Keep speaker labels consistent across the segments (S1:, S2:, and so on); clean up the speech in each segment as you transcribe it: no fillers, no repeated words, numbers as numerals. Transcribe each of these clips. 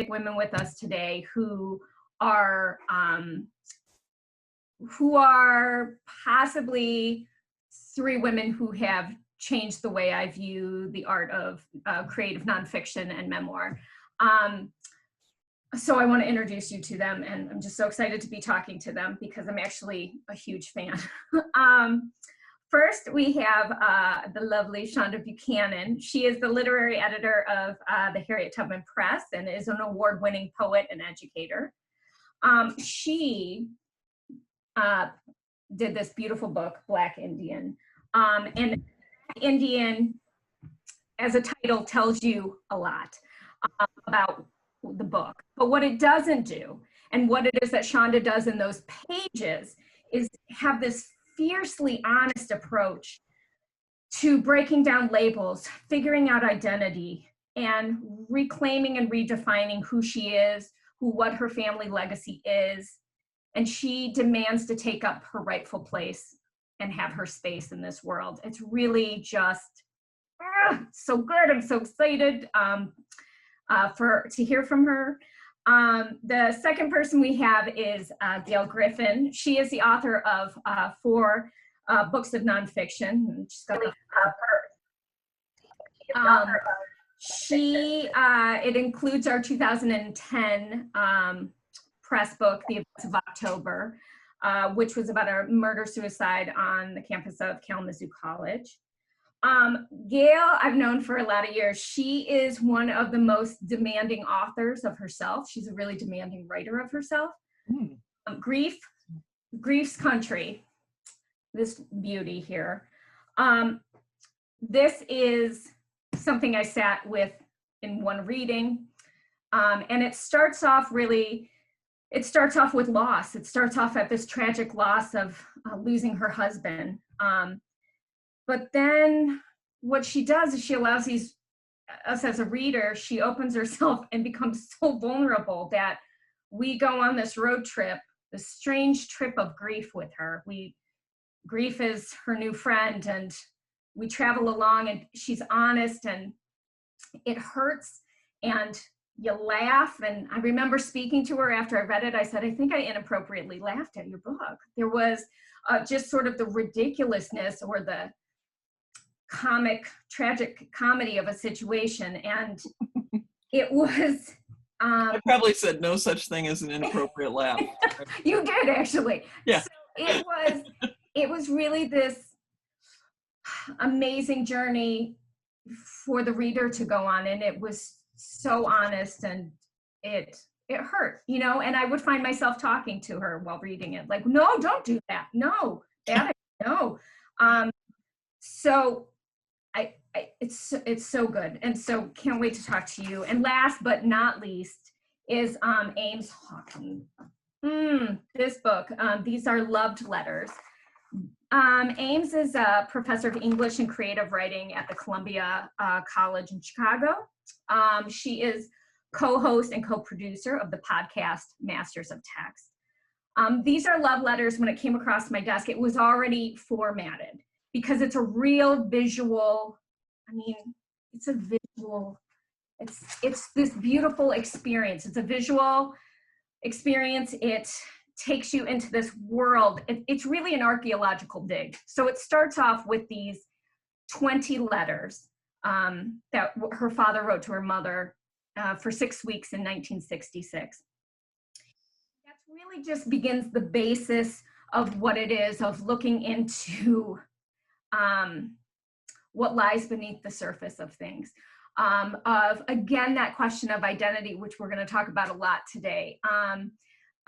S1: women with us today who are possibly three women who have changed the way I view the art of creative nonfiction and memoir. So I want to introduce you to them, and I'm just so excited to be talking to them because I'm actually a huge fan. First, we have the lovely Shonda Buchanan. She is the literary editor of the Harriet Tubman Press and is an award-winning poet and educator. She did this beautiful book, Black Indian. And Black Indian, as a title, tells you a lot about the book. But what it doesn't do, and what it is that Shonda does in those pages, is have this fiercely honest approach to breaking down labels, figuring out identity, and reclaiming and redefining who she is, what her family legacy is. And she demands to take up her rightful place and have her space in this world. It's really just so good. I'm so excited to hear from her. The second person we have is Gayle Griffin. She is the author of 4 books of nonfiction. She's got it includes our 2010 press book, The Events of October, which was about a murder-suicide on the campus of Kalamazoo College. Gail, I've known for a lot of years. She is one of the most demanding authors of herself. She's a really demanding writer of herself. Grief's Country, this beauty here. This is something I sat with in one reading, and it starts off with loss. It starts off at this tragic loss of losing her husband. But then what she does is she allows us as a reader, she opens herself and becomes so vulnerable that we go on this road trip, this strange trip of grief with her. Grief is her new friend, and we travel along, and she's honest, and it hurts, and you laugh. And I remember speaking to her after I read it. I said, I think I inappropriately laughed at your book. There was just sort of the ridiculousness or the tragic comedy of a situation. And it was...
S2: I probably said no such thing as an inappropriate laugh.
S1: You did, actually.
S2: Yeah.
S1: So it was really this amazing journey for the reader to go on, and it was so honest, and it hurt, and I would find myself talking to her while reading it, like, no, don't do that, no, no. So it's so good, and so can't wait to talk to you. And last but not least is Ames Hawkins. This book, these are loved letters. Ames is a professor of English and creative writing at the Columbia College in Chicago. She is co-host and co-producer of the podcast Masters of Text. These are love letters. When it came across my desk, it was already formatted because it's a real visual, it's a visual, it's this beautiful experience. It's a visual experience. It takes you into this world. It's really an archaeological dig. So it starts off with these 20 letters that her father wrote to her mother for 6 weeks in 1966. That really just begins the basis of what it is, of looking into what lies beneath the surface of things. Of, again, that question of identity, which we're going to talk about a lot today.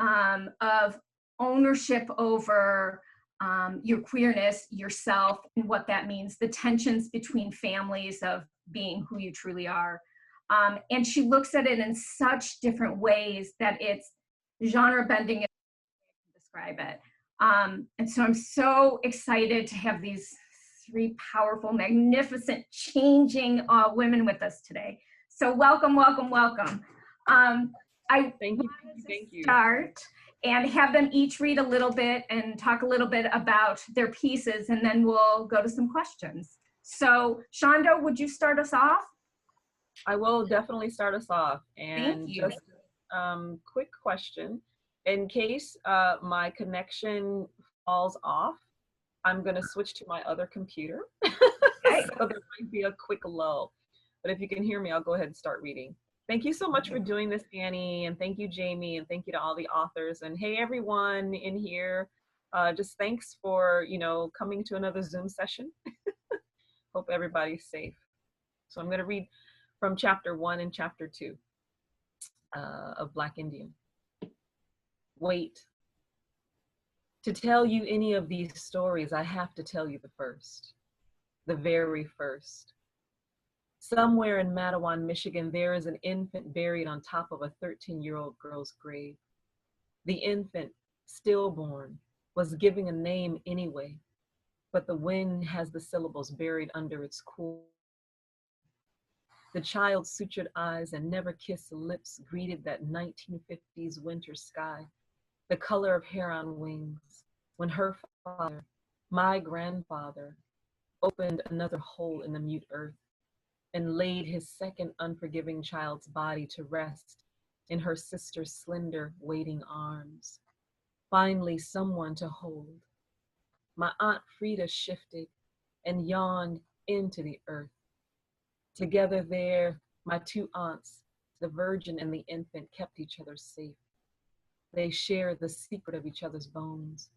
S1: Of ownership over your queerness, yourself, and what that means, the tensions between families of being who you truly are. And she looks at it in such different ways that it's genre bending, to describe it. And so I'm so excited to have these 3 powerful, magnificent, changing women with us today. So welcome, welcome, welcome. Thank you. Start and have them each read a little bit and talk a little bit about their pieces, and then we'll go to some questions. So Shonda, would you start us off?
S3: I will definitely start us off.
S1: Thank
S3: And
S1: you.
S3: just quick question. In case my connection falls off, I'm going to switch to my other computer.
S1: Okay.
S3: So there might be a quick lull. But if you can hear me, I'll go ahead and start reading. Thank you so much for doing this, Annie. And thank you, Jamie. And thank you to all the authors. And hey, everyone in here. Just thanks for, coming to another Zoom session. Hope everybody's safe. So I'm going to read from chapter 1 and chapter 2 of Black Indian. Wait. To tell you any of these stories, I have to tell you the first. The very first. Somewhere in Mattawan, Michigan, there is an infant buried on top of a 13-year-old girl's grave. The infant, stillborn, was giving a name anyway, but the wind has the syllables buried under its cool. The child's sutured eyes and never-kissed lips greeted that 1950s winter sky, the color of heron wings, when her father, my grandfather, opened another hole in the mute earth and laid his second unforgiving child's body to rest in her sister's slender, waiting arms. Finally, someone to hold. My Aunt Frida shifted and yawned into the earth. Together there, my two aunts, the virgin and the infant, kept each other safe. They shared the secret of each other's bones,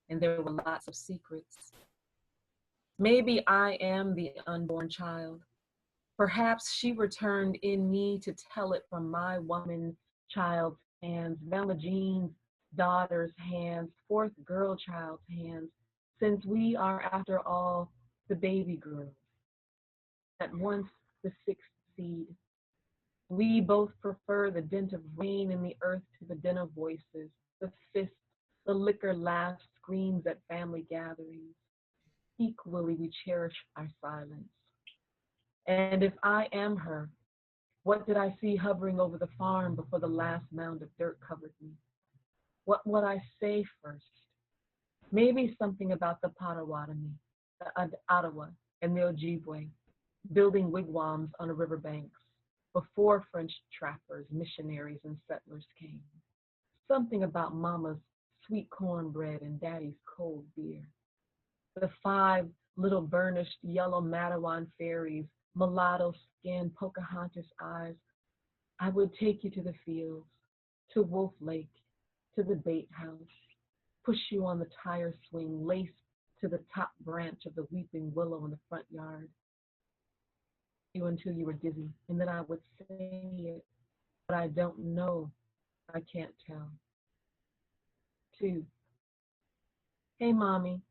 S3: and there were lots of secrets. Maybe I am the unborn child. Perhaps she returned in me to tell it from my woman child's hands, Velma Jean's daughter's hands, fourth girl child's hands, since we are, after all, the baby girls. At once the sixth seed. We both prefer the dint of rain in the earth to the din of voices, the fists, the liquor laughs, screams at family gatherings. Equally, we cherish our silence. And if I am her, what did I see hovering over the farm before the last mound of dirt covered me? What would I say first? Maybe something about the Potawatomi, the Ottawa, and the Ojibwe, building wigwams on the riverbanks before French trappers, missionaries, and settlers came. Something about Mama's sweet cornbread and Daddy's cold beer. The 5 little burnished yellow Mattawan fairies, mulatto skin, Pocahontas eyes. I would take you to the fields, to Wolf Lake, to the bait house, push you on the tire swing, lace to the top branch of the weeping willow in the front yard. You until you were dizzy, and then I would say it, but I don't know, I can't tell. 2. Hey, Mommy,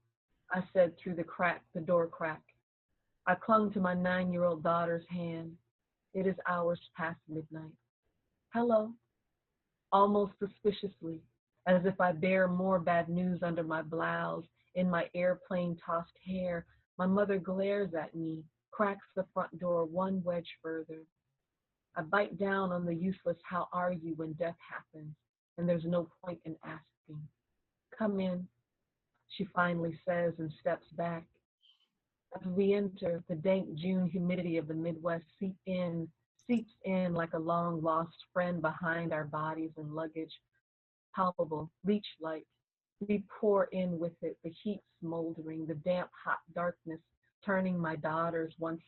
S3: I said through the door crack. I clung to my 9-year-old daughter's hand. It is hours past midnight. Hello, almost suspiciously, as if I bear more bad news under my blouse, in my airplane-tossed hair. My mother glares at me, cracks the front door one wedge further. I bite down on the useless "how are you" when death happens, and there's no point in asking. Come in, she finally says and steps back. As we enter, the dank June humidity of the Midwest seeps in like a long-lost friend behind our bodies and luggage, palpable, leech-like. We pour in with it, the heat smoldering, the damp, hot darkness turning my daughter's once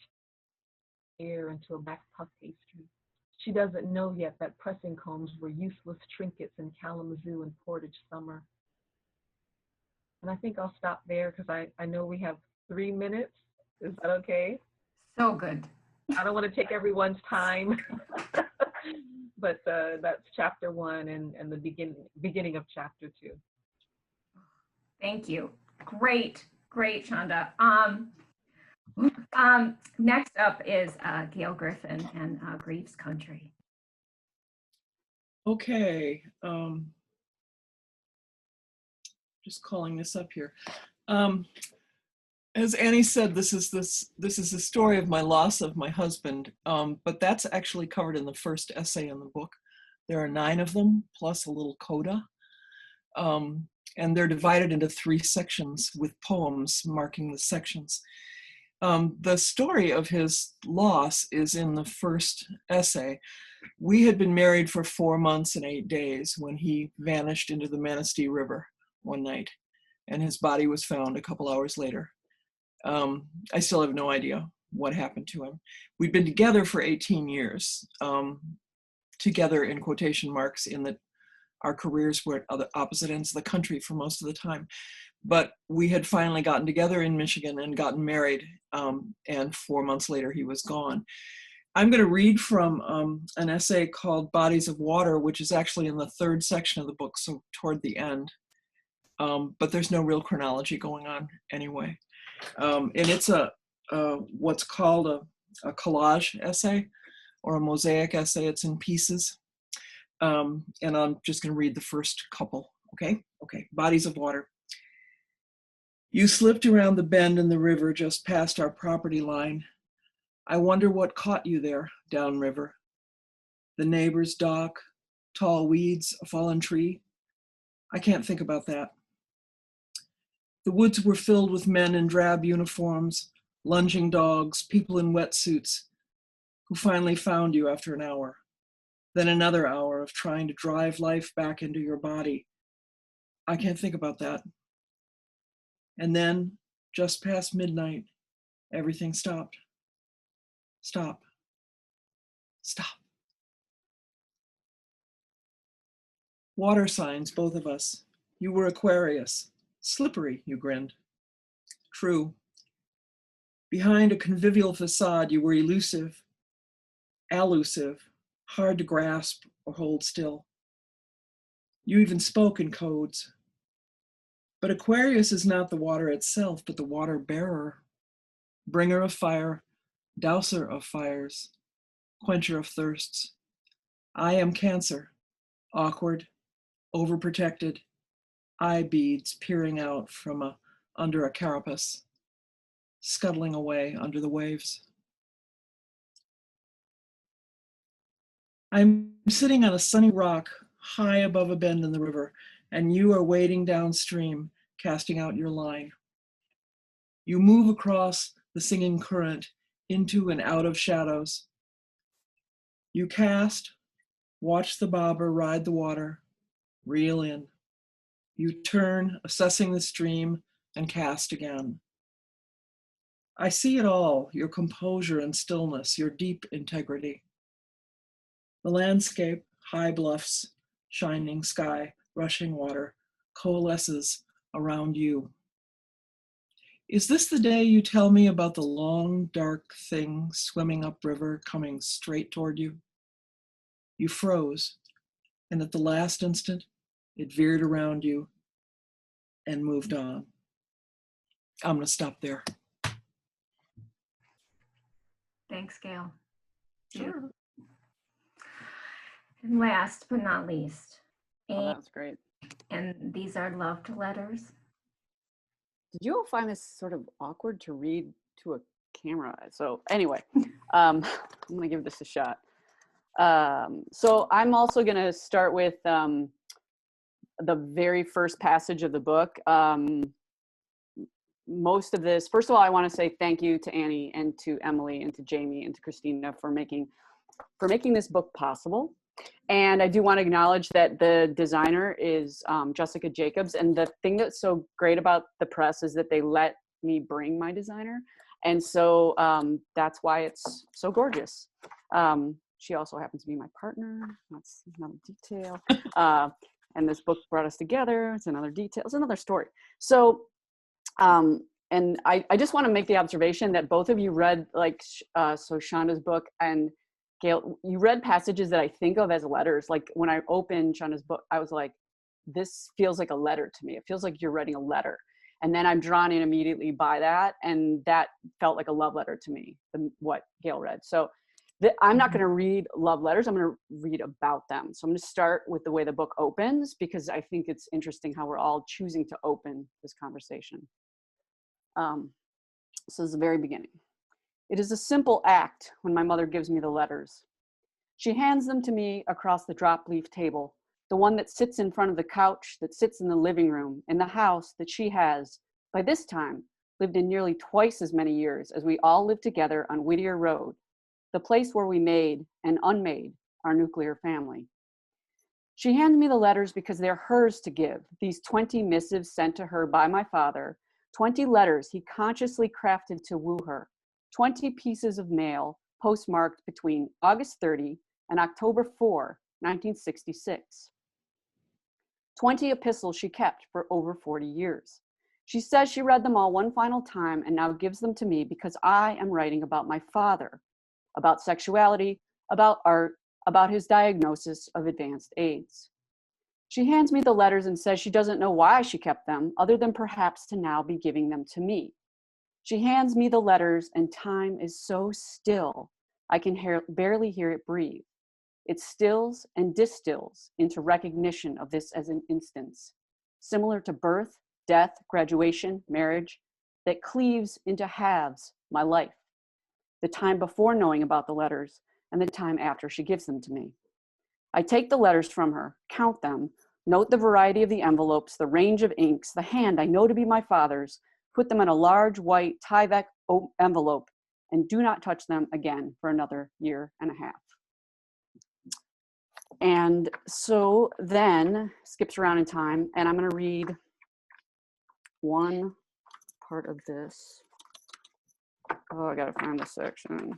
S3: air into a black puff pastry. She doesn't know yet that pressing combs were useless trinkets in Kalamazoo and Portage summer. And I think I'll stop there because I know we have 3 minutes. Is that okay?
S1: So good.
S3: I don't want to take everyone's time. But that's chapter 1 and the beginning of chapter 2.
S1: Thank you. Great, Shonda. Next up is Gayle Griffin and Grief's Country.
S2: Okay. Just calling this up here. As Annie said, this is the story of my loss of my husband, but that's actually covered in the first essay in the book. There are 9 of them, plus a little coda. And they're divided into 3 sections with poems marking the sections. The story of his loss is in the first essay. We had been married for 4 months and 8 days when he vanished into the Manistee River one night, and his body was found a couple hours later. I still have no idea what happened to him. We'd been together for 18 years, together in quotation marks, in that our careers were at the opposite ends of the country for most of the time. But we had finally gotten together in Michigan and gotten married, and 4 months later he was gone. I'm going to read from an essay called Bodies of Water, which is actually in the third section of the book, so toward the end. But there's no real chronology going on anyway. And it's what's called a collage essay or a mosaic essay. It's in pieces. And I'm just going to read the first couple, okay? Okay, Bodies of Water. You slipped around the bend in the river just past our property line. I wonder what caught you there, downriver. The neighbor's dock, tall weeds, a fallen tree. I can't think about that. The woods were filled with men in drab uniforms, lunging dogs, people in wetsuits, who finally found you after an hour. Then another hour of trying to drive life back into your body. I can't think about that. And then, just past midnight, everything stopped. Stop. Stop. Water signs, both of us. You were Aquarius. Slippery, you grinned. True. Behind a convivial facade, you were elusive, allusive, hard to grasp or hold still. You even spoke in codes. But Aquarius is not the water itself, but the water bearer, bringer of fire, douser of fires, quencher of thirsts. I am Cancer, awkward, overprotected, eye beads peering out from under a carapace, scuttling away under the waves. I'm sitting on a sunny rock high above a bend in the river, and you are wading downstream, casting out your line. You move across the singing current into and out of shadows. You cast, watch the bobber ride the water, reel in. You turn, assessing the stream, and cast again. I see it all, your composure and stillness, your deep integrity. The landscape, high bluffs, shining sky, rushing water, coalesces around you. Is this the day you tell me about the long, dark thing swimming upriver, coming straight toward you? You froze, and at the last instant, it veered around you and moved on. I'm going to stop there.
S1: Thanks, Gail.
S3: Sure.
S1: And last but not least,
S4: Oh, that was great.
S1: and these are loved letters.
S4: Did you all find this sort of awkward to read to a camera? So anyway, I'm going to give this a shot. So I'm also going to start with the very first passage of the book. Most of this, first of all, I want to say thank you to Annie and to Emily and to Jamie and to Christina for making this book possible. And I do want to acknowledge that the designer is Jessica Jacobs. And the thing that's so great about the press is that they let me bring my designer. And so that's why it's so gorgeous. She also happens to be my partner. That's another detail. And this book brought us together. It's another detail. It's another story. So, and I just want to make the observation that both of you read so Shonda's book, and Gail, you read passages that I think of as letters. Like when I opened Shonda's book, I was like, this feels like a letter to me. It feels like you're writing a letter. And then I'm drawn in immediately by that. And that felt like a love letter to me, what Gail read. So I'm not going to read love letters. I'm going to read about them. So I'm going to start with the way the book opens, because I think it's interesting how we're all choosing to open this conversation. So this is the very beginning. It is a simple act when my mother gives me the letters. She hands them to me across the drop leaf table, the one that sits in front of the couch that sits in the living room in the house that she has, by this time, lived in nearly twice as many years as we all lived together on Whittier Road, the place where we made and unmade our nuclear family. She handed me the letters because they're hers to give, these 20 missives sent to her by my father, 20 letters he consciously crafted to woo her, 20 pieces of mail postmarked between August 30 and October 4, 1966. 20 epistles she kept for over 40 years. She says she read them all one final time and now gives them to me because I am writing about my father, about sexuality, about art, about his diagnosis of advanced AIDS. She hands me the letters and says she doesn't know why she kept them, other than perhaps to now be giving them to me. She hands me the letters and time is so still, I can barely hear it breathe. It stills and distills into recognition of this as an instance, similar to birth, death, graduation, marriage, that cleaves into halves my life, the time before knowing about the letters and the time after she gives them to me. I take the letters from her, count them, note the variety of the envelopes, the range of inks, the hand I know to be my father's, put them in a large white Tyvek envelope, and do not touch them again for another year and a half. And so then, skips around in time, and I'm going to read one part of this. Oh, I got to find this section.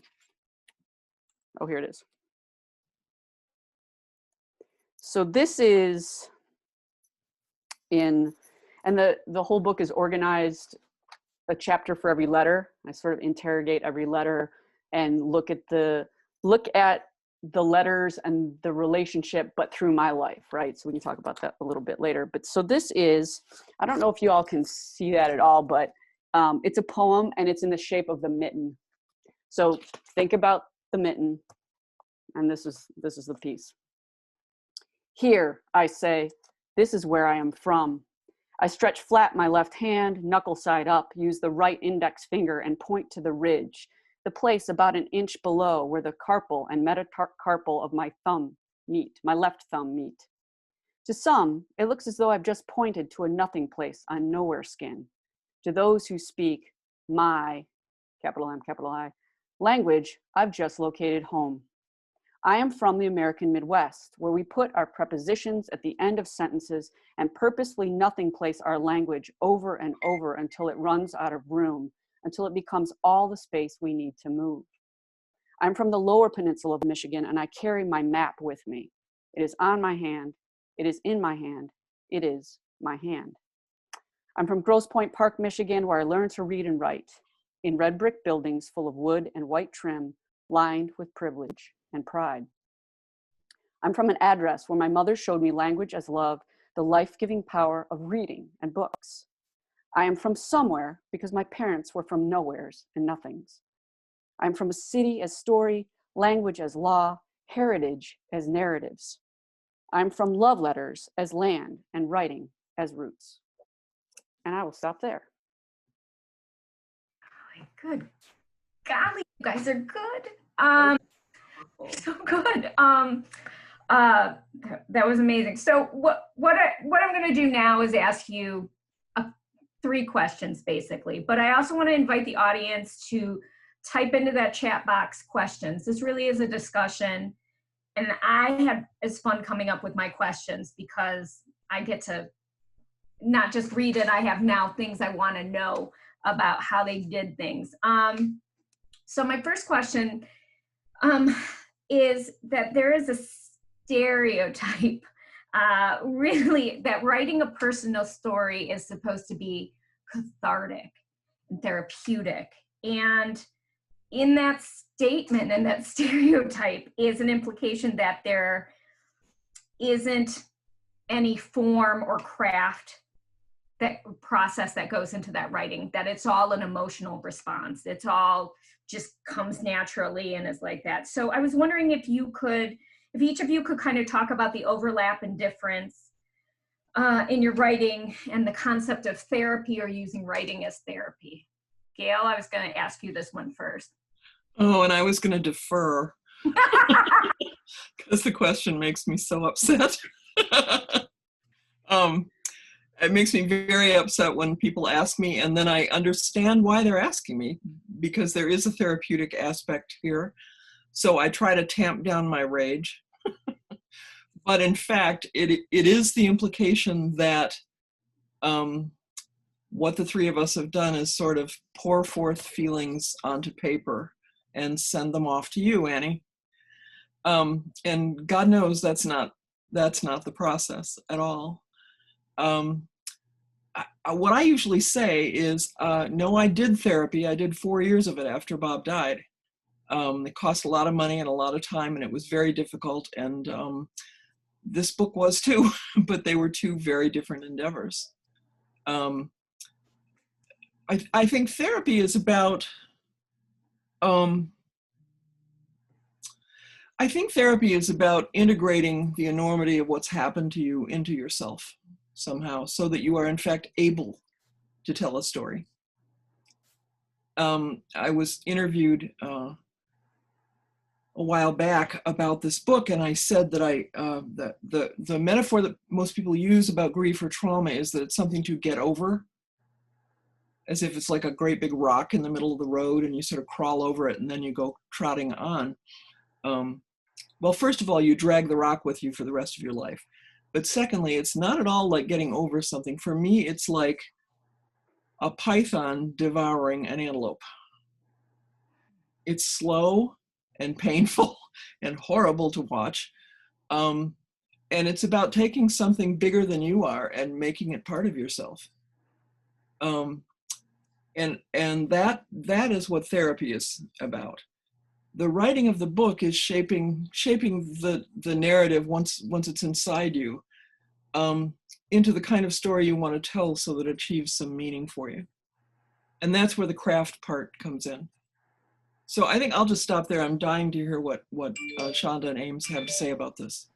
S4: Oh, here it is. So this is in, and the whole book is organized a chapter for every letter. I sort of interrogate every letter and look at the letters and the relationship, but through my life, right? So we can talk about that a little bit later. But so this is, I don't know if you all can see that at all, but it's a poem and it's in the shape of the mitten. So think about the mitten, and this is the piece. Here, I say, this is where I am from. I stretch flat my left hand, knuckle side up, use the right index finger and point to the ridge, the place about an inch below where the carpal and metacarpal of my thumb meet, my left thumb meet. To some, it looks as though I've just pointed to a nothing place on nowhere skin. To those who speak my, capital M, capital I, language, I've just located home. I am from the American Midwest, where we put our prepositions at the end of sentences and purposely nothing place our language over and over until it runs out of room, until it becomes all the space we need to move. I'm from the lower peninsula of Michigan, and I carry my map with me. It is on my hand. It is in my hand. It is my hand. I'm from Grosse Pointe Park, Michigan, where I learned to read and write in red brick buildings full of wood and white trim, lined with privilege and pride. I'm from an address where my mother showed me language as love, the life-giving power of reading and books. I am from somewhere because my parents were from nowheres and nothings. I'm from a city as story, language as law, heritage as narratives. I'm from love letters as land and writing as roots. And I will stop there.
S1: Good. Golly, you guys are good. So good. That was amazing. So what I'm going to do now is ask you 3 questions basically, but I also want to invite the audience to type into that chat box questions. This really is a discussion, and I had as fun coming up with my questions because I get to not just read it, I have now things I want to know about how they did things. So my first question is that there is a stereotype, really, that writing a personal story is supposed to be cathartic and therapeutic. And in that statement and that stereotype is an implication that there isn't any form or craft, that process that goes into that writing, that it's all an emotional response. It's all just comes naturally and is like that. So I was wondering if each of you could kind of talk about the overlap and difference in your writing and the concept of therapy or using writing as therapy. Gail, I was going to ask you this one first.
S2: Oh, and I was going to defer because the question makes me so upset. It makes me very upset when people ask me, and then I understand why they're asking me, because there is a therapeutic aspect here. So I try to tamp down my rage. But in fact, it is the implication that what the three of us have done is sort of pour forth feelings onto paper and send them off to you, Annie. And God knows that's not the process at all. What I usually say is, no, I did therapy. I did 4 years of it after Bob died. It cost a lot of money and a lot of time, and it was very difficult. And this book was too, but they were two very different endeavors. I think therapy is about, integrating the enormity of what's happened to you into yourself somehow, so that you are in fact able to tell a story. I was interviewed a while back about this book, and I said that the metaphor that most people use about grief or trauma is that it's something to get over, as if it's like a great big rock in the middle of the road and you sort of crawl over it and then you go trotting on. Well, first of all, you drag the rock with you for the rest of your life. But secondly, it's not at all like getting over something. For me, it's like a python devouring an antelope. It's slow and painful and horrible to watch. And it's about taking something bigger than you are and making it part of yourself. And that is what therapy is about. The writing of the book is shaping the narrative once it's inside you, into the kind of story you want to tell, so that it achieves some meaning for you. And that's where the craft part comes in. So I think I'll just stop there. I'm dying to hear what Shonda and Ames have to say about this.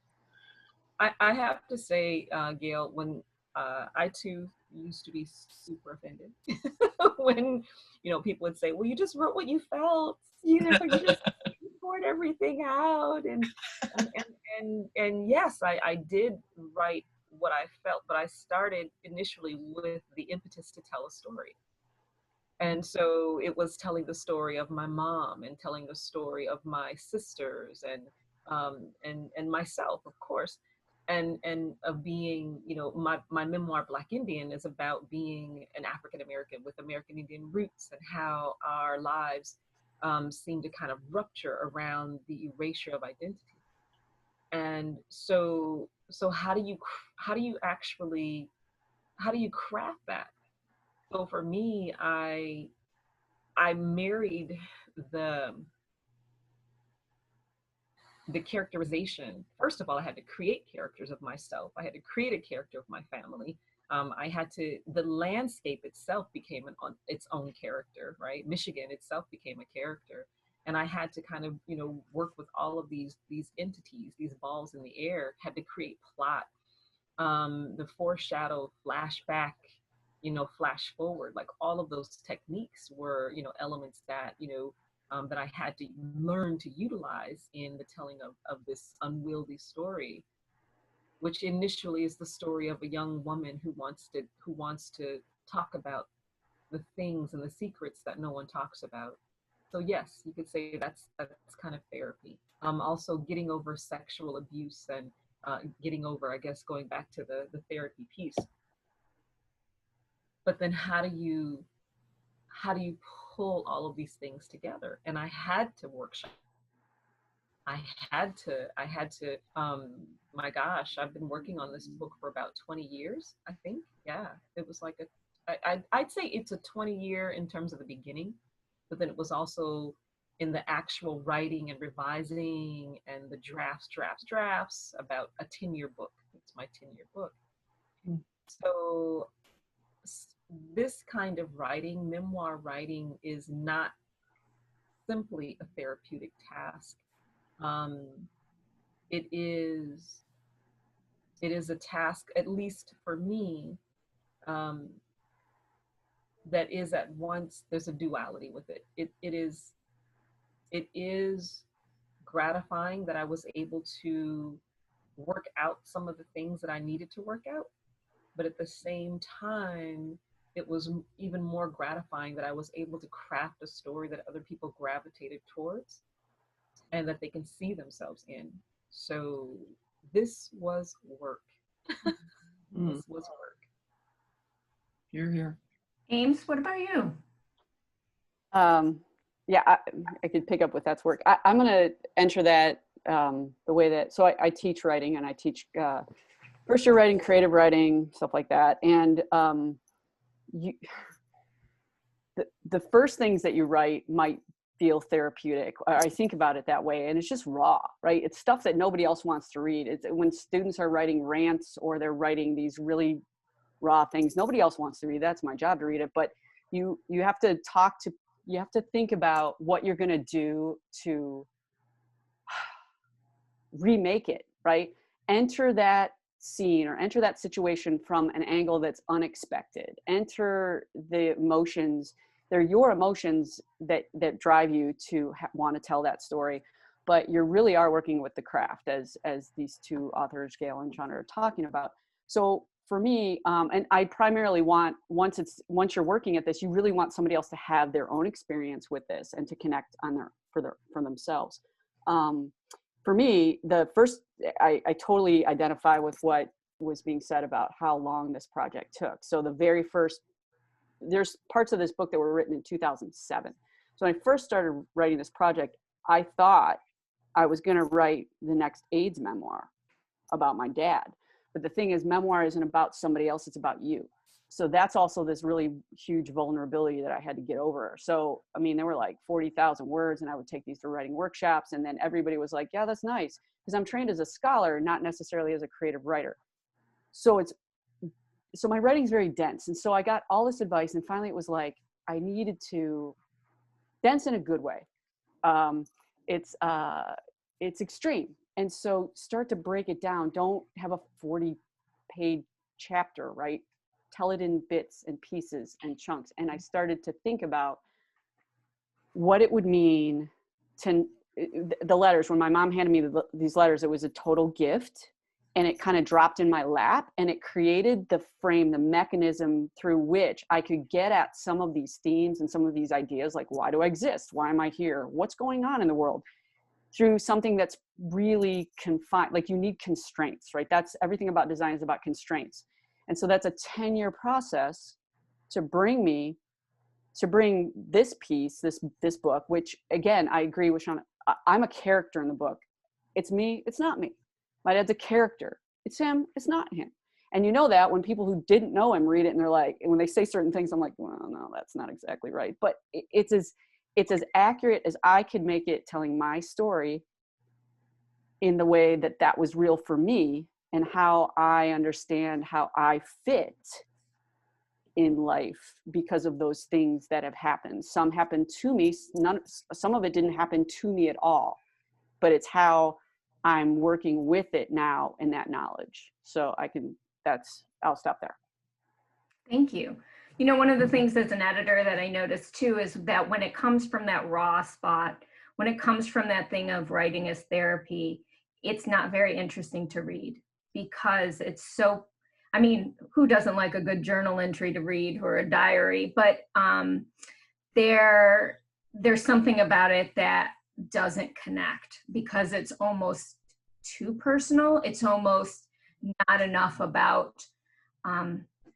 S3: I have to say, Gail, when I too used to be super offended when people would say, well, you just wrote what you felt, you just poured everything out, and yes, I did write what I felt, but I started initially with the impetus to tell a story. And so it was telling the story of my mom, and telling the story of my sisters, and myself, of course, and of being, my memoir, Black Indian, is about being an African American with American Indian roots, and how our lives seem to kind of rupture around the erasure of identity. And so how do you craft that? So for me, I married the characterization. First of all, I had to create characters of myself. I had to create a character of my family. The landscape itself became its own character, right? Michigan itself became a character. And I had to kind of, work with all of these entities, these balls in the air, had to create plot, the foreshadow, flashback, flash forward, like all of those techniques were, elements that, that I had to learn to utilize in the telling of this unwieldy story, which initially is the story of a young woman who wants to talk about the things and the secrets that no one talks about. So yes, you could say that's kind of therapy. Also getting over sexual abuse, and getting over, I guess, going back to the therapy piece. But then how do you pull all of these things together? And I had to workshop. I had to, my gosh, I've been working on this book for about 20 years, I think. Yeah, it was like I'd say it's a 20-year in terms of the beginning, but then it was also in the actual writing and revising and the drafts, about a 10-year book. It's my 10-year book. So this kind of writing, memoir writing, is not simply a therapeutic task. It is a task, at least for me, that is at once, there's a duality with it. It is gratifying that I was able to work out some of the things that I needed to work out. but at the same time, it was even more gratifying that I was able to craft a story that other people gravitated towards and that they can see themselves in. So this was work. This was work.
S2: You're here.
S1: Ames, what about you?
S4: Yeah, I could pick up with that's work. I'm going to enter that the way that, so I teach writing, and I teach first year writing, creative writing, stuff like that. And the first things that you write might feel therapeutic. I think about it that way, and it's just raw, right? It's stuff that nobody else wants to read. It's when students are writing rants or they're writing these really raw things, nobody else wants to read. That's my job to read it. But you have to you have to think about what you're going to do to remake it, right? Enter that scene or enter that situation from an angle that's unexpected. Enter the emotions. They're your emotions that drive you to want to tell that story. But you really are working with the craft, as these two authors, Gail and Shonda, are talking about. So for me, and I primarily want, once you're working at this, you really want somebody else to have their own experience with this and to connect for themselves. For me, the first, I totally identify with what was being said about how long this project took. So the very first, there's parts of this book that were written in 2007. So when I first started writing this project, I thought I was going to write the next AIDS memoir about my dad. But the thing is, memoir isn't about somebody else, it's about you. So that's also this really huge vulnerability that I had to get over. So, I mean, there were like 40,000 words, and I would take these to writing workshops, and then everybody was like, yeah, that's nice. Because I'm trained as a scholar, not necessarily as a creative writer. So my writing's very dense. And so I got all this advice, and finally it was like, I needed to, dense in a good way. It's extreme. And so start to break it down. Don't have a 40-page chapter, right? Tell it in bits and pieces and chunks. And I started to think about what it would mean to the letters. When my mom handed me these letters, it was a total gift, and it kind of dropped in my lap, and it created the frame, the mechanism through which I could get at some of these themes and some of these ideas, like, why do I exist? Why am I here? What's going on in the world? Through something that's really confined, like you need constraints, right? That's everything about design is about constraints. And so that's a 10-year process to bring this piece, this book, which again, I agree with Shonda. I'm a character in the book. It's me, it's not me. My dad's a character. It's him, it's not him. And you know that when people who didn't know him read it and they're like, and when they say certain things, I'm like, well, no, that's not exactly right. But it's as accurate as I could make it, telling my story in the way that was real for me, and how I understand how I fit in life because of those things that have happened. Some happened to me, some of it didn't happen to me at all, but it's how I'm working with it now in that knowledge. So I'll stop there.
S1: Thank you. You know, one of the things as an editor that I noticed too is that when it comes from that raw spot, when it comes from that thing of writing as therapy, it's not very interesting to read, because it's so, I mean, who doesn't like a good journal entry to read or a diary? But there's something about it that doesn't connect, because it's almost too personal. It's almost not enough about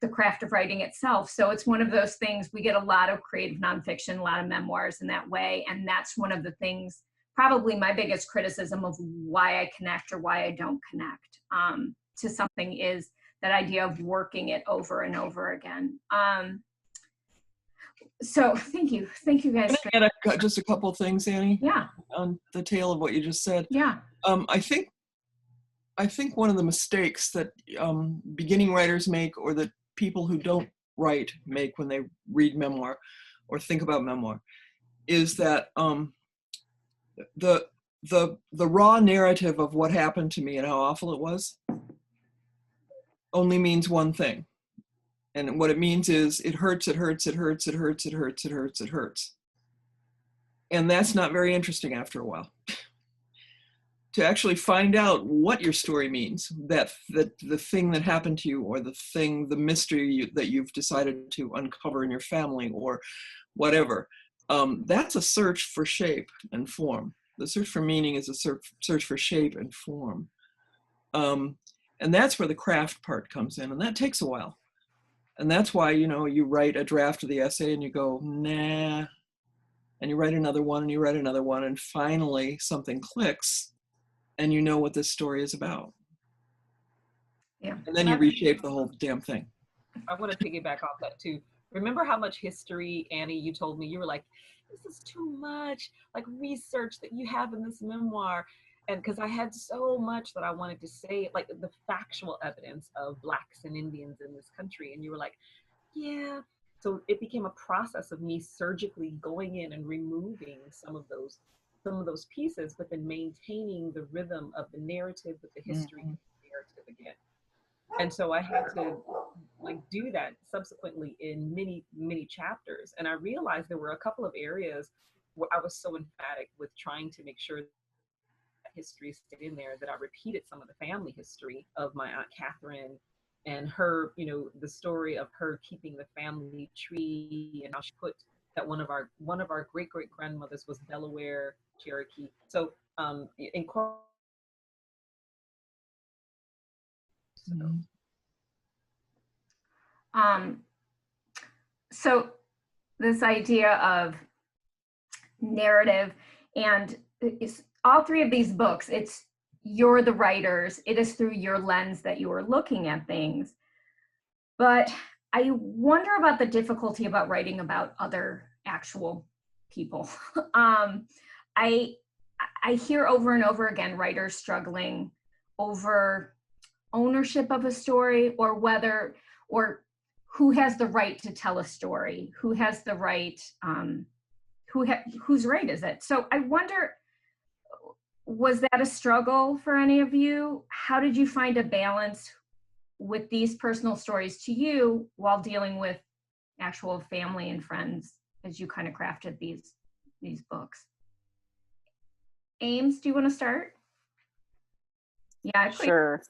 S1: the craft of writing itself. So it's one of those things, we get a lot of creative nonfiction, a lot of memoirs in that way. And that's one of the things, probably my biggest criticism of why I connect or why I don't connect to something, is that idea of working it over and over again. So thank you guys.
S2: Can I add just a couple of things, Annie?
S1: Yeah.
S2: On the tail of what you just said.
S1: Yeah.
S2: I think one of the mistakes that beginning writers make, or that people who don't write make when they read memoir or think about memoir, is that the raw narrative of what happened to me and how awful it was only means one thing. And what it means is it hurts, it hurts, it hurts, it hurts, it hurts, it hurts, it hurts. And that's not very interesting after a while. to actually find out what your story means, that the thing that happened to you, or the mystery that you've decided to uncover in your family, or whatever. That's a search for shape and form. The search for meaning is a search for shape and form. And that's where the craft part comes in, and that takes a while. And that's why, you write a draft of the essay and you go, nah, and you write another one and you write another one, and finally something clicks and you know what this story is about.
S1: Yeah.
S2: And then you reshape the whole damn thing.
S3: I want to piggyback off that too. Remember how much history, Annie, you told me, you were like, this is too much, like research that you have in this memoir. And because I had so much that I wanted to say, like the factual evidence of Blacks and Indians in this country. And you were like, yeah. So it became a process of me surgically going in and removing some of those pieces, but then maintaining the rhythm of the narrative with the history of the narrative again. And so I had to do that subsequently in many chapters. And I realized there were a couple of areas where I was so emphatic with trying to make sure that history stayed in there, that I repeated some of the family history of my Aunt Catherine and her, the story of her keeping the family tree, and how she put that one of our great grandmothers was Delaware Cherokee. So
S1: So this idea of narrative, and all three of these books, you're the writers, it is through your lens that you are looking at things. But I wonder about the difficulty about writing about other actual people. I hear over and over again writers struggling over ownership of a story, or who has the right to tell a story, who has the right, whose right is it? So I wonder, was that a struggle for any of you? How did you find a balance with these personal stories to you while dealing with actual family and friends as you kind of crafted these books? Ames, do you want to start? Yeah,
S4: sure.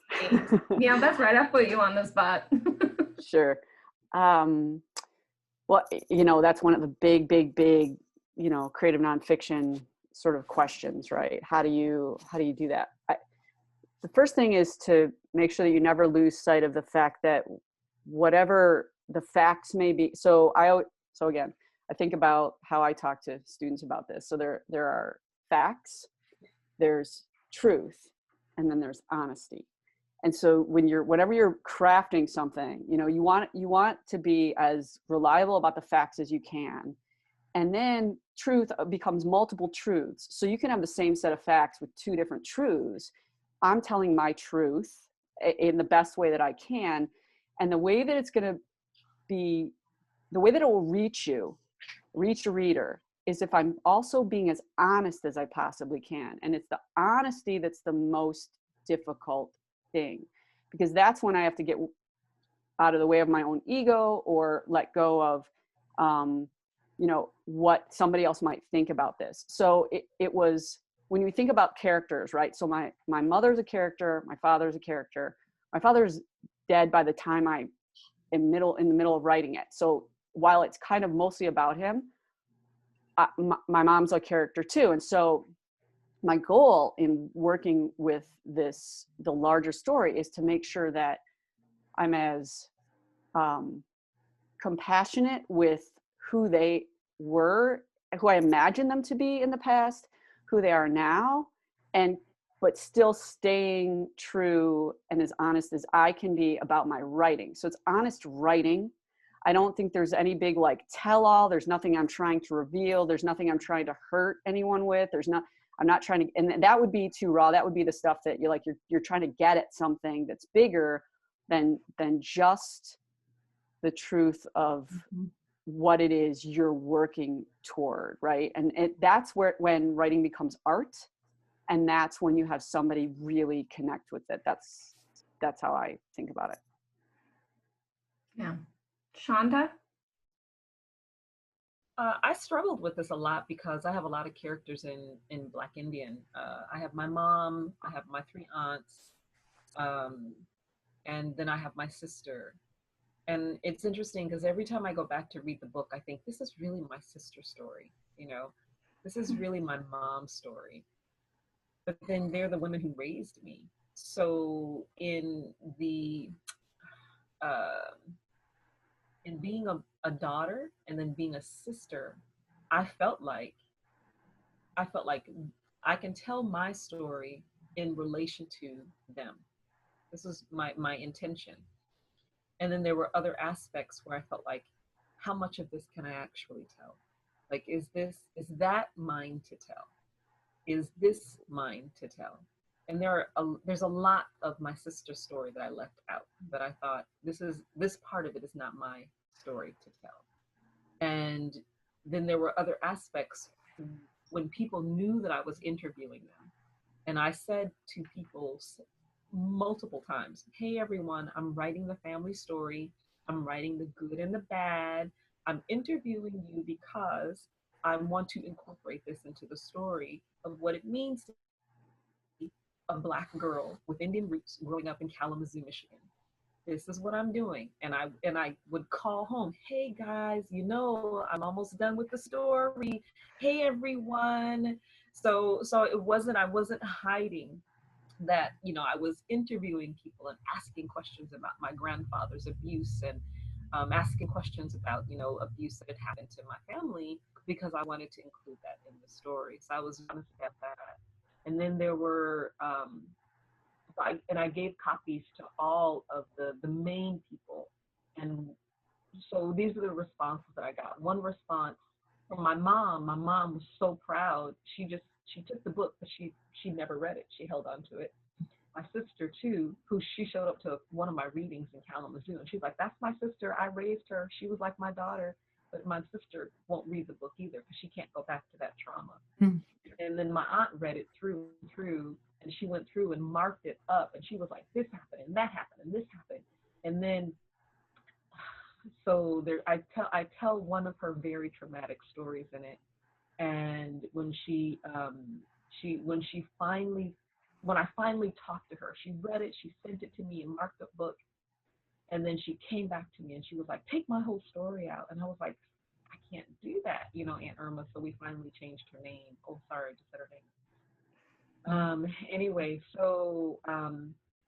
S1: Yeah, that's right. I put you on the spot.
S4: Sure. Well, that's one of the big, creative nonfiction sort of questions, right? How do you do that? The first thing is to make sure that you never lose sight of the fact that whatever the facts may be. So again, I think about how I talk to students about this. So there are facts, there's truth, and then there's honesty. And so whenever you're crafting something, you want to be as reliable about the facts as you can. And then truth becomes multiple truths. So you can have the same set of facts with two different truths. I'm telling my truth in the best way that I can. And the way that it's going to be, the way that it will reach a reader, is if I'm also being as honest as I possibly can. And it's the honesty that's the most difficult thing, because that's when I have to get out of the way of my own ego, or let go of what somebody else might think about this. So it was, when you think about characters, right? So my mother's a character, my father's a character. My father's dead by the time I am in the middle of writing it. So while it's kind of mostly about him, my mom's a character too. And so my goal in working with the larger story, is to make sure that I'm as compassionate with who they were, who I imagined them to be in the past, who they are now, but still staying true and as honest as I can be about my writing. So it's honest writing. I don't think there's any big tell-all. There's nothing I'm trying to reveal. There's nothing I'm trying to hurt anyone with. I'm not trying to, and that would be too raw. That would be the stuff that you're trying to get at something that's bigger than just the truth of what it is you're working toward, right? And that's when writing becomes art, and that's when you have somebody really connect with it. That's how I think about it.
S1: Yeah. Shonda?
S3: I struggled with this a lot because I have a lot of characters in Black Indian. I have my mom, I have my 3 aunts, um, and then I have my sister. And it's interesting because every time I go back to read the book, I think this is really my sister's story. You know, this is really my mom's story. But then they're the women who raised me. So uh, in being a daughter and then being a sister, I felt like I felt like I can tell my story in relation to them. This was my intention. And then there were other aspects where I felt like, how much of this can I actually tell? Like, is that mine to tell? Is this mine to tell? And there's a lot of my sister's story that I left out, that I thought this part of it is not my story to tell. And then there were other aspects when people knew that I was interviewing them. And I said to people multiple times, hey everyone, I'm writing the family story. I'm writing the good and the bad. I'm interviewing you because I want to incorporate this into the story of what it means to be a Black girl with Indian roots growing up in Kalamazoo, Michigan. This is what I'm doing. And I would call home, hey guys, I'm almost done with the story. Hey everyone. So I wasn't hiding that, I was interviewing people and asking questions about my grandfather's abuse, and asking questions about, abuse that had happened to my family, because I wanted to include that in the story. So I was honest about that. And then there were, I gave copies to all of the main people. And so these are the responses that I got. One response from my mom. My mom was so proud. She took the book, but she never read it. She held on to it. My sister too, who she showed up to one of my readings in Kalamazoo, and she's like, that's my sister. I raised her. She was like my daughter. But my sister won't read the book either because she can't go back to that trauma. And then my aunt read it through, and she went through and marked it up, and she was like, this happened, and that happened, and this happened. And then, so there, I tell one of her very traumatic stories in it. And when I finally talked to her, she read it, she sent it to me and marked the book. And then she came back to me and she was like, take my whole story out. And I was like, I can't do that, Aunt Irma. So we finally changed her name. Oh, sorry, I just said her name. Anyway, so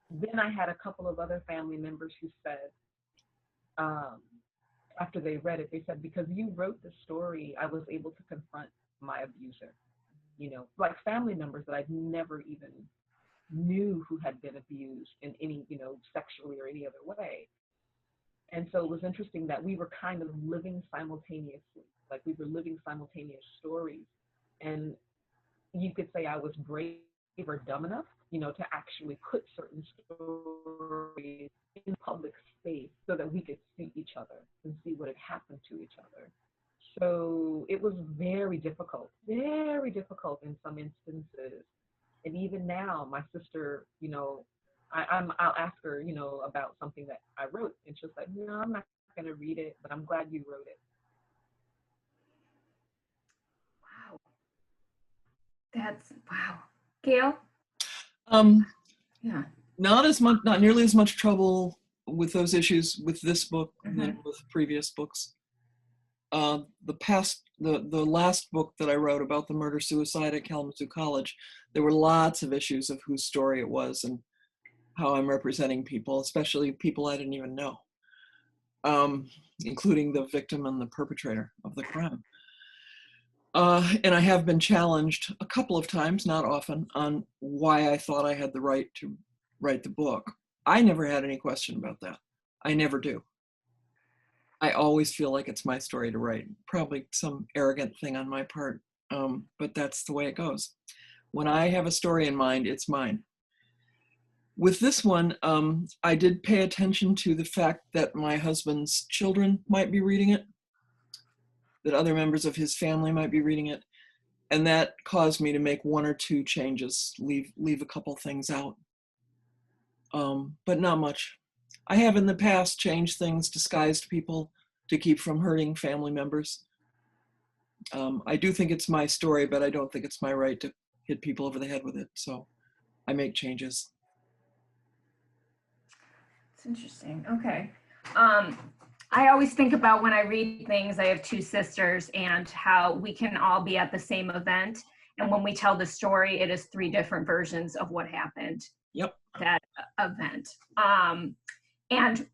S3: then I had a couple of other family members who said, after they read it, they said, because you wrote the story, I was able to confront my abuser. Like family members that I'd never even knew who had been abused in any, sexually or any other way. And so it was interesting that we were kind of living simultaneously, like we were living simultaneous stories. And you could say I was brave or dumb enough, to actually put certain stories in public space so that we could see each other and see what had happened to each other. So it was very difficult in some instances. And even now, my sister, I'll ask her, about something that I wrote, and she'll say, no, I'm not going to read it, but I'm glad you wrote it.
S1: Wow. That's wow. Gail? Yeah.
S2: Not nearly as much trouble with those issues with this book than with previous books. The last book that I wrote about the murder-suicide at Kalamazoo College, there were lots of issues of whose story it was and how I'm representing people, especially people I didn't even know, including the victim and the perpetrator of the crime. And I have been challenged a couple of times, not often, on why I thought I had the right to write the book. I never had any question about that. I never do. I always feel like it's my story to write. Probably some arrogant thing on my part, but that's the way it goes. When I have a story in mind, it's mine. With this one, I did pay attention to the fact that my husband's children might be reading it, that other members of his family might be reading it, and that caused me to make one or two changes, leave a couple things out, but not much. I have in the past changed things, disguised people to keep from hurting family members. I do think it's my story, but I don't think it's my right to hit people over the head with it. So I make changes.
S1: It's interesting. Okay. I always think about when I read things, I have two sisters, and how we can all be at the same event. And when we tell the story, it is three different versions of what happened.
S2: Yep.
S1: That event. And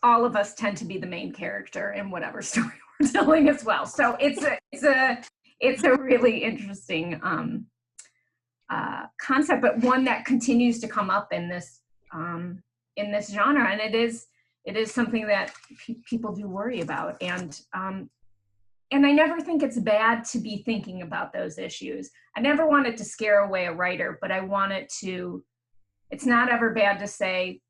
S1: all of us tend to be the main character in whatever story we're telling as well. So it's a really interesting concept, but one that continues to come up in this genre, and it is something that people do worry about, and I never think it's bad to be thinking about those issues. I never want it to scare away a writer, but I want it to. It's not ever bad to say,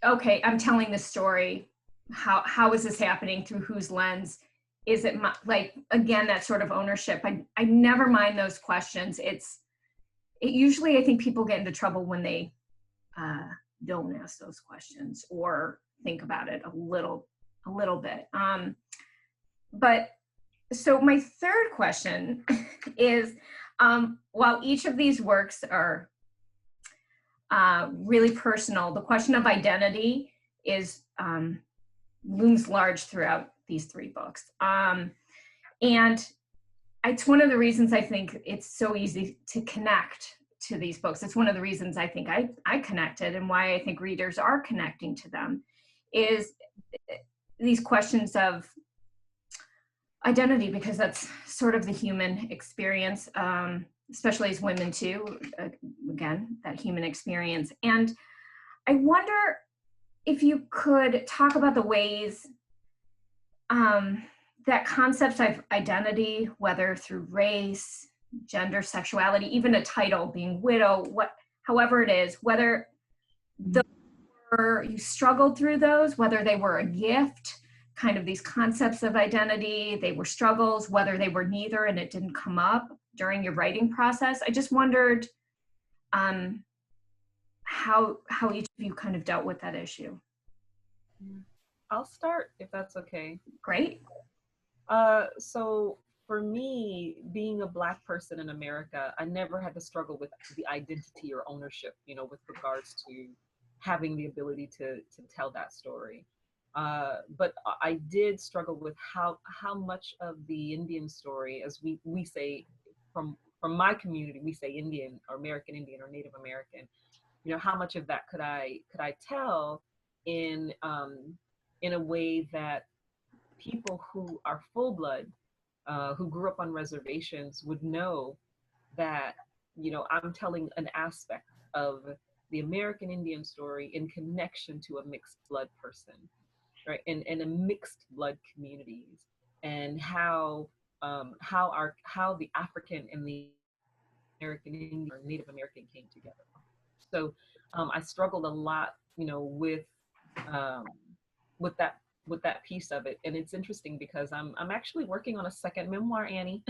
S1: okay, I'm telling this story. How is this happening? Through whose lens? Is it like, again, that sort of ownership? I never mind those questions. It usually, I think people get into trouble when they don't ask those questions or think about it a little bit. But so my third question is, while each of these works are really personal, the question of identity looms large throughout these three books. And it's one of the reasons I think it's so easy to connect to these books. It's one of the reasons I think I connected, and why I think readers are connecting to them, is these questions of identity, because that's sort of the human experience, especially as women too, again, that human experience. And I wonder if you could talk about the ways that concepts of identity, whether through race, gender, sexuality, even a title, being widow, however it is, whether you struggled through those, whether they were a gift, kind of these concepts of identity, they were struggles, whether they were neither and it didn't come up during your writing process. I just wondered how each of you kind of dealt with that issue.
S3: I'll start if that's okay.
S1: Great.
S3: So for me, being a Black person in America, I never had to struggle with the identity or ownership, with regards to having the ability to tell that story. But I did struggle with how much of the Indian story, as we say from my community, we say Indian or American Indian or Native American, how much of that could I tell in a way that people who are full blood, who grew up on reservations, would know that, I'm telling an aspect of the American Indian story in connection to a mixed blood person, right? And a mixed blood communities, and how the African and the American Indian or Native American came together. So I struggled a lot, with that piece of it. And it's interesting because I'm actually working on a second memoir, Annie.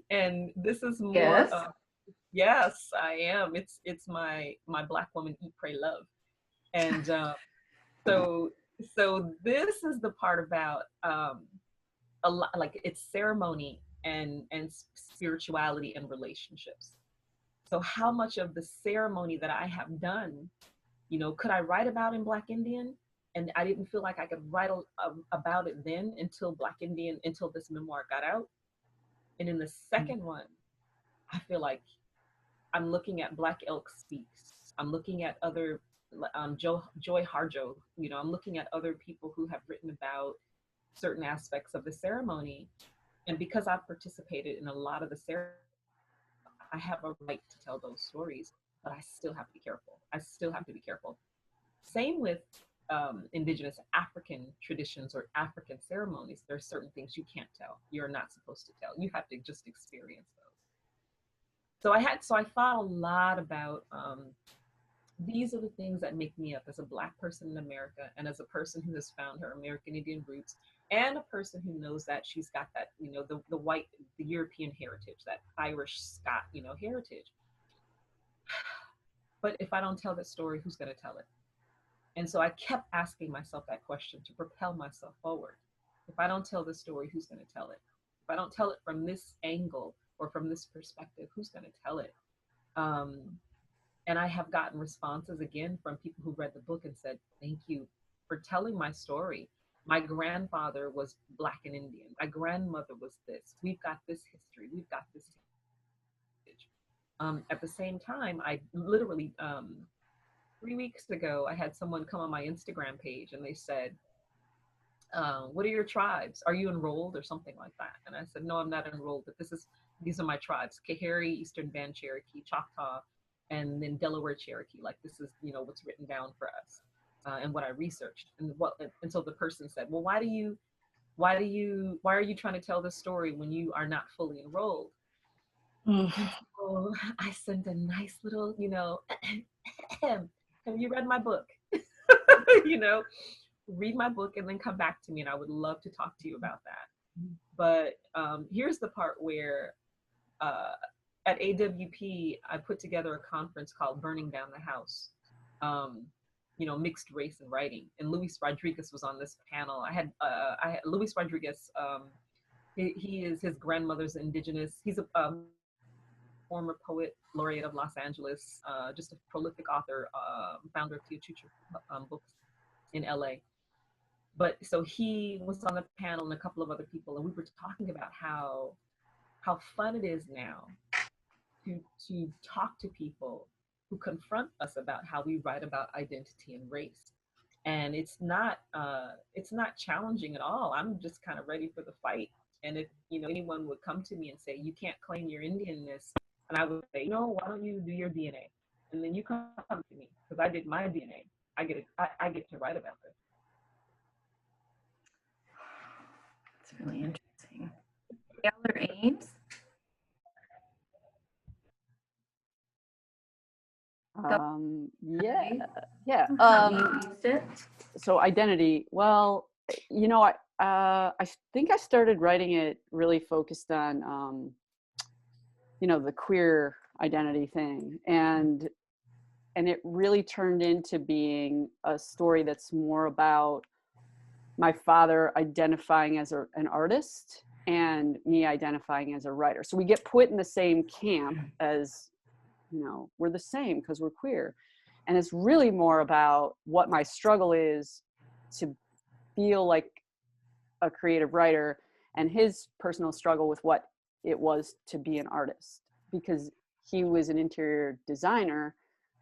S3: And this is more
S1: Yes.
S3: Yes, I am. It's my Black Woman Eat, Pray, Love. And so this is the part about a lot, like, it's ceremony and spirituality and relationships. So how much of the ceremony that I have done, could I write about in Black Indian? And I didn't feel like I could write about it then until this memoir got out. And in the second one, I feel like I'm looking at Black Elk Speaks. I'm looking at other, Joy Harjo, I'm looking at other people who have written about certain aspects of the ceremony. And because I've participated in a lot of the ceremony, I have a right to tell those stories, but I still have to be careful. Same with indigenous African traditions or African ceremonies. There are certain things you can't tell. You're not supposed to tell. You have to just experience those. So I thought a lot about these are the things that make me up as a Black person in America, and as a person who has found her American Indian roots, and a person who knows that she's got that, the European heritage, that Irish Scot, heritage. But if I don't tell that story, who's going to tell it? And so I kept asking myself that question to propel myself forward. If I don't tell the story, who's going to tell it? If I don't tell it from this angle or from this perspective, who's going to tell it? And I have gotten responses again from people who read the book and said, thank you for telling my story. My grandfather was Black and Indian. My grandmother was this. We've got this history. We've got this heritage. At the same time, I literally, 3 weeks ago, I had someone come on my Instagram page and they said, what are your tribes? Are you enrolled or something like that? And I said, no, I'm not enrolled, but these are my tribes: Kahari, Eastern Band Cherokee, Choctaw, and then Delaware Cherokee. Like, this is, what's written down for us, and what I researched. And so the person said, well, why are you trying to tell this story when you are not fully enrolled? And so I sent a nice little, have you read my book? Read my book and then come back to me, and I would love to talk to you about that. But here's the part where at AWP, I put together a conference called Burning Down the House, mixed race and writing. And Luis Rodriguez was on this panel. I had Luis Rodriguez, his grandmother's indigenous. He's a former poet laureate of Los Angeles, just a prolific author, founder of Teochucho Books in LA. But so he was on the panel and a couple of other people, and we were talking about how fun it is now to talk to people who confront us about how we write about identity and race. And it's not challenging at all. I'm just kind of ready for the fight. And if anyone would come to me and say, you can't claim your Indianness, and I would say, no, why don't you do your DNA? And then you come to me, because I did my DNA. I get to write about it.
S1: It's really interesting. Gail or Ames?
S4: Yeah. So identity. Well, I think I started writing it really focused on, the queer identity thing, and it really turned into being a story that's more about my father identifying as an artist and me identifying as a writer. So we get put in the same camp as, we're the same because we're queer. And it's really more about what my struggle is to feel like a creative writer, and his personal struggle with what it was to be an artist, because he was an interior designer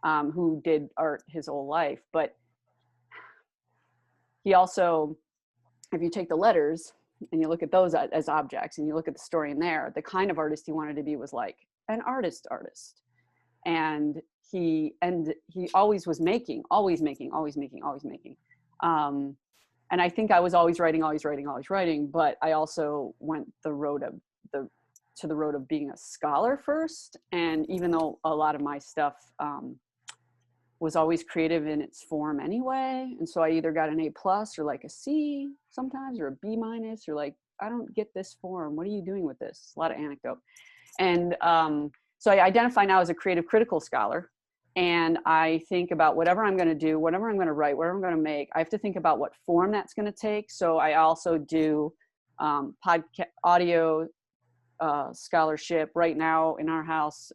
S4: who did art his whole life. But he also, if you take the letters and you look at those as objects and you look at the story in there, the kind of artist he wanted to be was like an artist. And he always was making. And I think I was always writing, but I also went the road of being a scholar first. And even though a lot of my stuff was always creative in its form anyway, and so I either got an A+ or like a C sometimes, or a B-, or like, I don't get this form. What are you doing with this? A lot of anecdote. And so I identify now as a creative critical scholar. And I think about whatever I'm going to do, whatever I'm going to write, whatever I'm going to make, I have to think about what form that's going to take. So I also do audio scholarship right now in our house.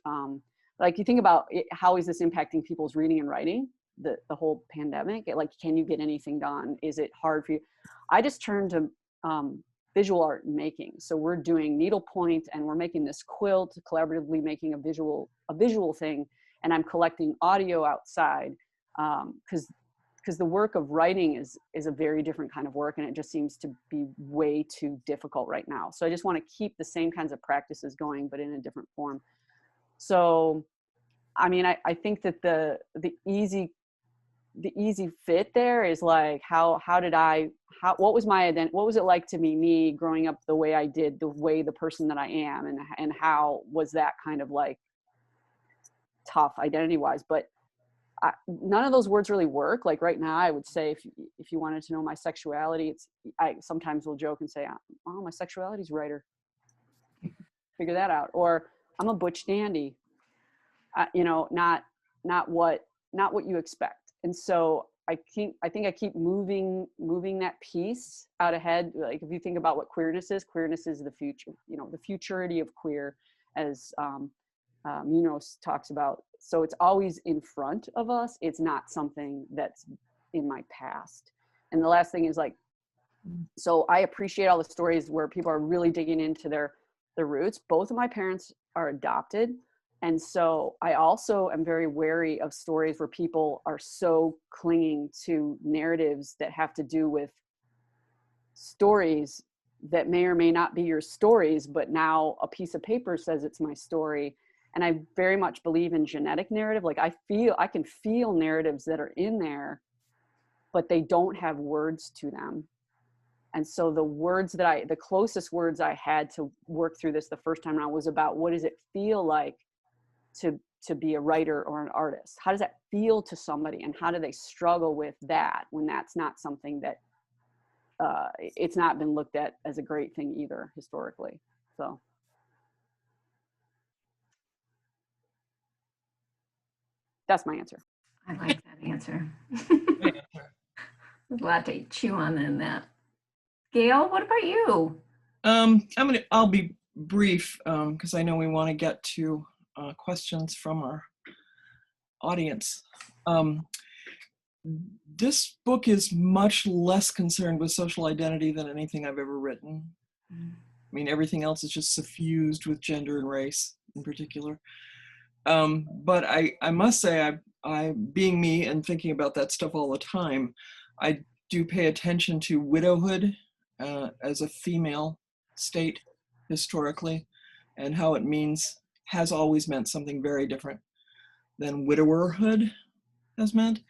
S4: Like, you think about it, how is this impacting people's reading and writing, the whole pandemic? Like, can you get anything done? Is it hard for you? I just turned to visual art and making. So we're doing needlepoint, and we're making this quilt, collaboratively making a visual thing. And I'm collecting audio outside, because the work of writing is a very different kind of work, and it just seems to be way too difficult right now. So I just want to keep the same kinds of practices going, but in a different form. So, I mean, I think that the easy fit there is like, what was my identity? What was it like to be me growing up the way I did, the person that I am, and how was that kind of like tough identity wise? But none of those words really work. Like right now, I would say if you wanted to know my sexuality, I sometimes will joke and say, oh, my sexuality is writer. Figure that out. Or I'm a butch dandy. Not what you expect. And so I think I keep moving that piece out ahead. Like if you think about what queerness is the future, you know, the futurity of queer, as Munoz talks about. So it's always in front of us. It's not something that's in my past. And the last thing is like, so I appreciate all the stories where people are really digging into their roots. Both of my parents are adopted. And so I also am very wary of stories where people are so clinging to narratives that have to do with stories that may or may not be your stories, but now a piece of paper says it's my story. And I very much believe in genetic narrative. Like I can feel narratives that are in there, but they don't have words to them. And so the closest words I had to work through this the first time around was about what does it feel like to be a writer or an artist? How does that feel to somebody, and how do they struggle with that when that's not something that it's not been looked at as a great thing either historically. So that's my answer.
S1: I like that answer. There's a lot to chew on in that. Gail, what about you?
S2: I'll be brief because I know we want to get to questions from our audience. This book is much less concerned with social identity than anything I've ever written. I mean, everything else is just suffused with gender and race in particular. But I must say, I being me and thinking about that stuff all the time, I do pay attention to widowhood as a female state historically, and how it has always meant something very different than widowerhood has meant.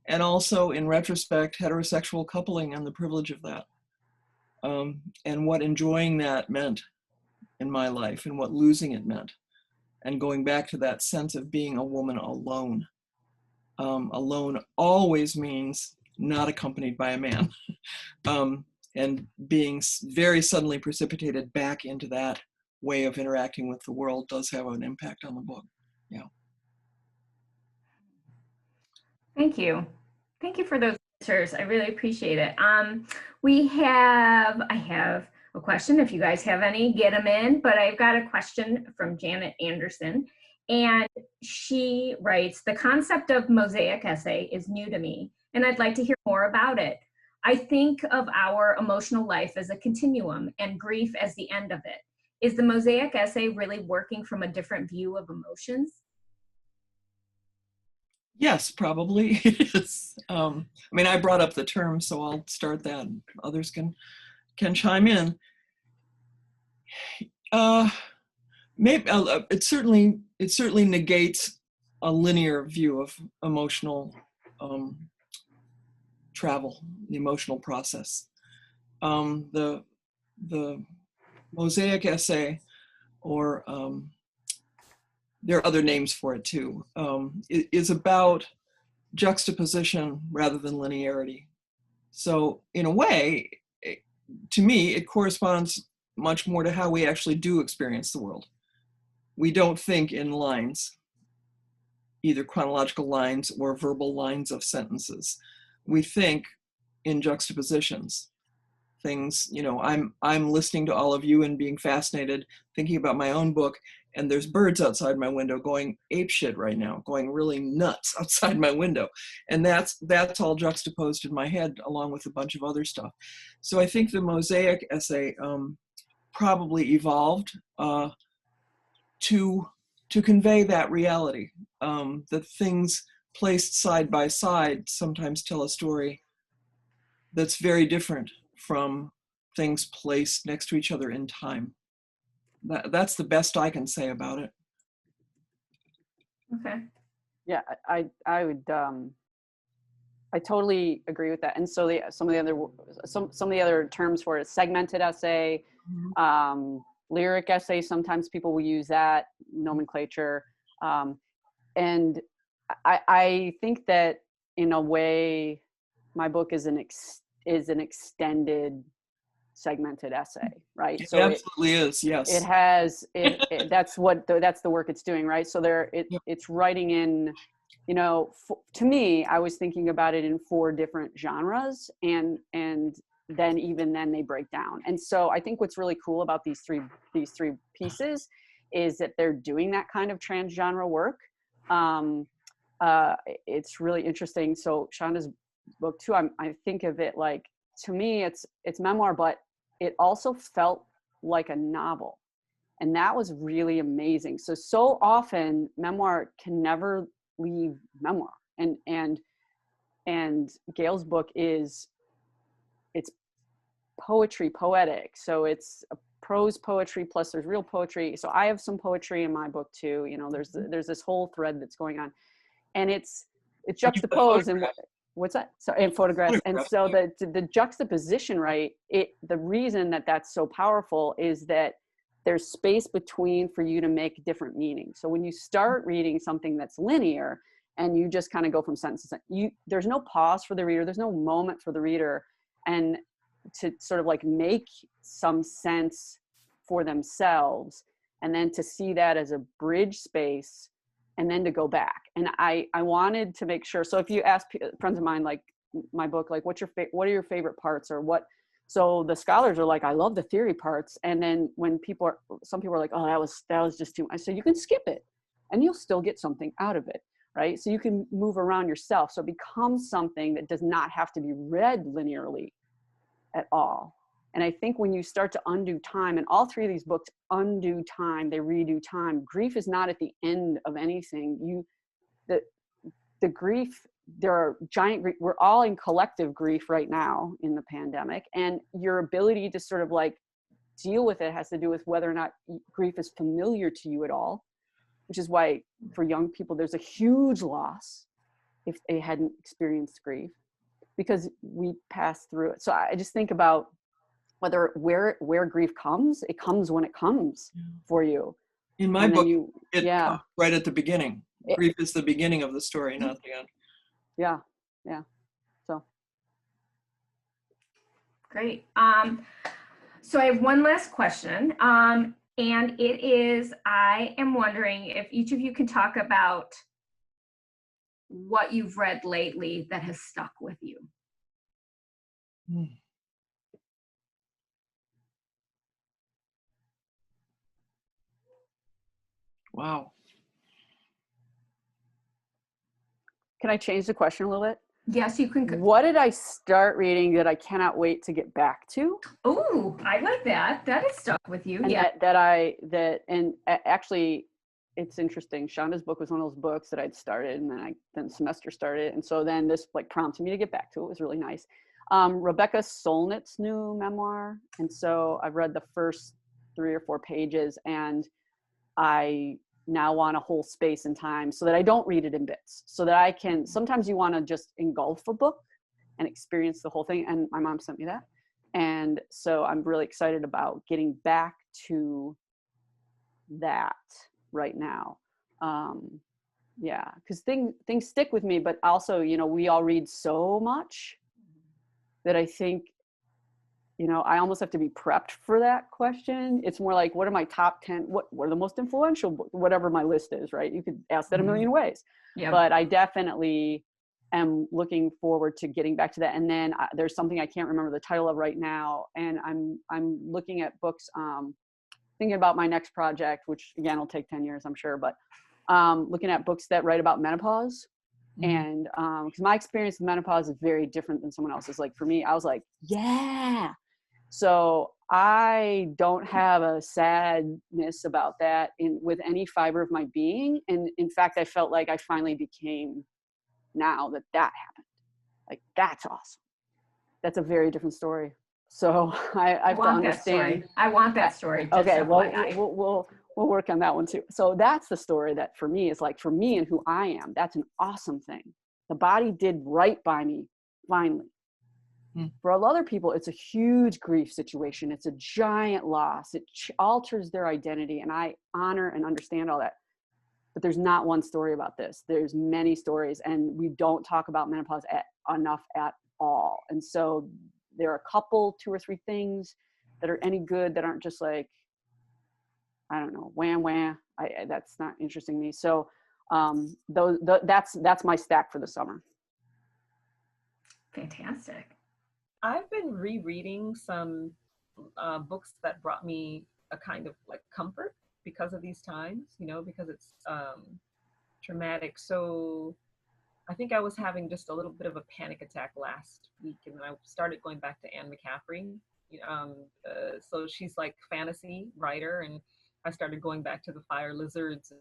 S2: And also, in retrospect, heterosexual coupling and the privilege of that. And what enjoying that meant in my life, and what losing it meant. And going back to that sense of being a woman alone. Alone always means not accompanied by a man. And being very suddenly precipitated back into that way of interacting with the world does have an impact on the book. Yeah.
S1: Thank you. Thank you for those answers. I really appreciate it. I have a question. If you guys have any, get them in. But I've got a question from Janet Anderson. And she writes, the concept of mosaic essay is new to me, and I'd like to hear more about it. I think of our emotional life as a continuum and grief as the end of it. Is the mosaic essay really working from a different view of emotions?
S2: Yes, probably it is. I mean, I brought up the term, so I'll start that. Others can chime in. Maybe it certainly negates a linear view of emotional travel, the emotional process. The mosaic essay, or there are other names for it too, is about juxtaposition rather than linearity. So in a way, to me, it corresponds much more to how we actually do experience the world. We don't think in lines, either chronological lines or verbal lines of sentences. We think in juxtapositions. Things, you know, I'm listening to all of you and being fascinated, thinking about my own book, and there's birds outside my window going apeshit right now, going really nuts outside my window. And that's all juxtaposed in my head along with a bunch of other stuff. So I think the mosaic essay probably evolved to convey that reality, that things placed side by side sometimes tell a story that's very different from things placed next to each other in time. That's the best I can say about it.
S1: Okay.
S4: Yeah, I would I totally agree with that. And so some of the other terms for it, segmented essay, lyric essay, sometimes people will use that nomenclature. And I think that in a way, my book is an extended segmented essay, right?
S2: It
S4: so
S2: absolutely is, yes.
S4: It has that's the work it's doing, right? So it's writing in you know, to me, I was thinking about it in 4 different genres, and then even then they break down. And so I think what's really cool about these three pieces is that they're doing that kind of transgenre work. It's really interesting. So Shonda's book too, I think of it like, to me, it's memoir, but it also felt like a novel. And that was really amazing. So often memoir can never leave memoir. And Gail's book it's poetry, poetic. So it's a prose poetry plus there's real poetry. So I have some poetry in my book too. You know, there's this whole thread that's going on, and it's juxtaposed. And what's that? So, and photographs. And so the juxtaposition, right? The reason that that's so powerful is that there's space between for you to make different meanings. So when you start reading something that's linear and you just kind of go from sentence to sentence, there's no pause for the reader. There's no moment for the reader. And to sort of like make some sense for themselves, and then to see that as a bridge space, and then to go back. And I wanted to make sure. So if you ask friends of mine, like my book, like what are your favorite parts, or what? So the scholars are like, I love the theory parts. And then when some people are like, oh, that was just too much. I say, you can skip it and you'll still get something out of it, right? So you can move around yourself. So it becomes something that does not have to be read linearly at all. And I think when you start to undo time, and all 3 of these books undo time, they redo time. Grief is not at the end of anything. The grief, there are giant grief. We're all in collective grief right now in the pandemic, and your ability to sort of like deal with it has to do with whether or not grief is familiar to you at all, which is why for young people, there's a huge loss if they hadn't experienced grief, because we pass through it. So I just think about where grief comes. It comes when it comes for you.
S2: In my book, it comes right at the beginning. Grief is the beginning of the story, not the end.
S4: Yeah. So
S1: great. So I have one last question, and it is, I am wondering if each of you can talk about what you've read lately that has stuck with you.
S2: Wow.
S4: Can I change the question a little bit?
S1: Yes, you can.
S4: What did I start reading that I cannot wait to get back to?
S1: Oh, I like that. That has stuck with you.
S4: And
S1: yeah.
S4: Actually, it's interesting. Shonda's book was one of those books that I'd started, and then the semester started, and so then this like prompted me to get back to it. It was really nice. Rebecca Solnit's new memoir, and so I've read the first 3 or 4 pages, and I now want a whole space and time so that I don't read it in bits, so that I can, sometimes you want to just engulf a book and experience the whole thing. And my mom sent me that. And so I'm really excited about getting back to that right now. Yeah, because things stick with me, but also, you know, we all read so much that I think, you know, I almost have to be prepped for that question. It's more like, what are my top 10, what are the most influential books, whatever my list is, right? You could ask that a million ways.
S1: Yeah.
S4: But I definitely am looking forward to getting back to that. And then there's something I can't remember the title of right now. And I'm looking at books, thinking about my next project, which again, will take 10 years, I'm sure, but looking at books that write about menopause. And because my experience with menopause is very different than someone else's. Like for me, I was like, yeah. So I don't have a sadness about that with any fiber of my being. And in fact, I felt like I finally became, now that happened. Like, that's awesome. That's a very different story. So I have to understand.
S1: I want that story.
S4: Okay, well, we'll work on that one too. So that's the story that for me is like, for me and who I am, that's an awesome thing. The body did right by me, finally. For a lot of other people, it's a huge grief situation. It's a giant loss. It alters their identity. And I honor and understand all that. But there's not one story about this. There's many stories, and we don't talk about menopause enough at all. And so there are a couple, 2 or 3 things that are any good that aren't just like, I don't know, wham, wham. That's not interesting to me. So That's my stack for the summer.
S1: Fantastic.
S3: I've been rereading some books that brought me a kind of like comfort because of these times, because it's traumatic. So I think I was having just a little bit of a panic attack last week, and then I started going back to Anne McCaffrey. So she's like fantasy writer, and I started going back to the Fire Lizards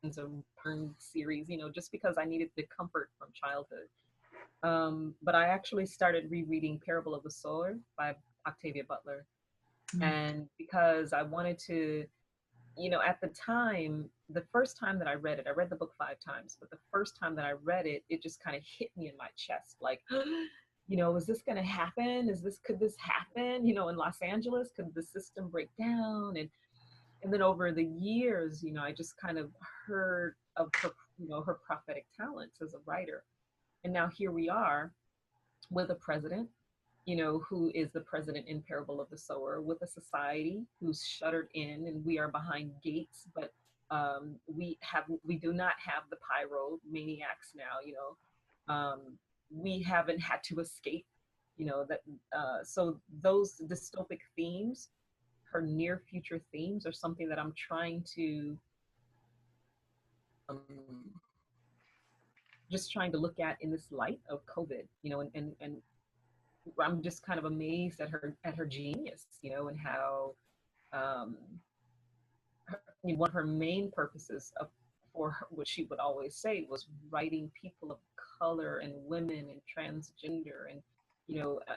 S3: and some Burn series, just because I needed the comfort from childhood. But I actually started rereading Parable of the Sower by Octavia Butler. And because I wanted to, at the time, the first time that I read it, I read the book 5 times, but the first time that I read it, it just kind of hit me in my chest. Like, is this going to happen? Could this happen? In Los Angeles, could the system break down? And then over the years, I just kind of heard of her, her prophetic talents as a writer. And now here we are with a president, who is the president in Parable of the Sower, with a society who's shuttered in, and we are behind gates, but we do not have the pyromaniacs now, we haven't had to escape, so those dystopic themes, her near future themes, are something that I'm trying to just trying to look at in this light of COVID, and I'm just kind of amazed at her genius, and how one of her main purposes for her, what she would always say, was writing people of color and women and transgender and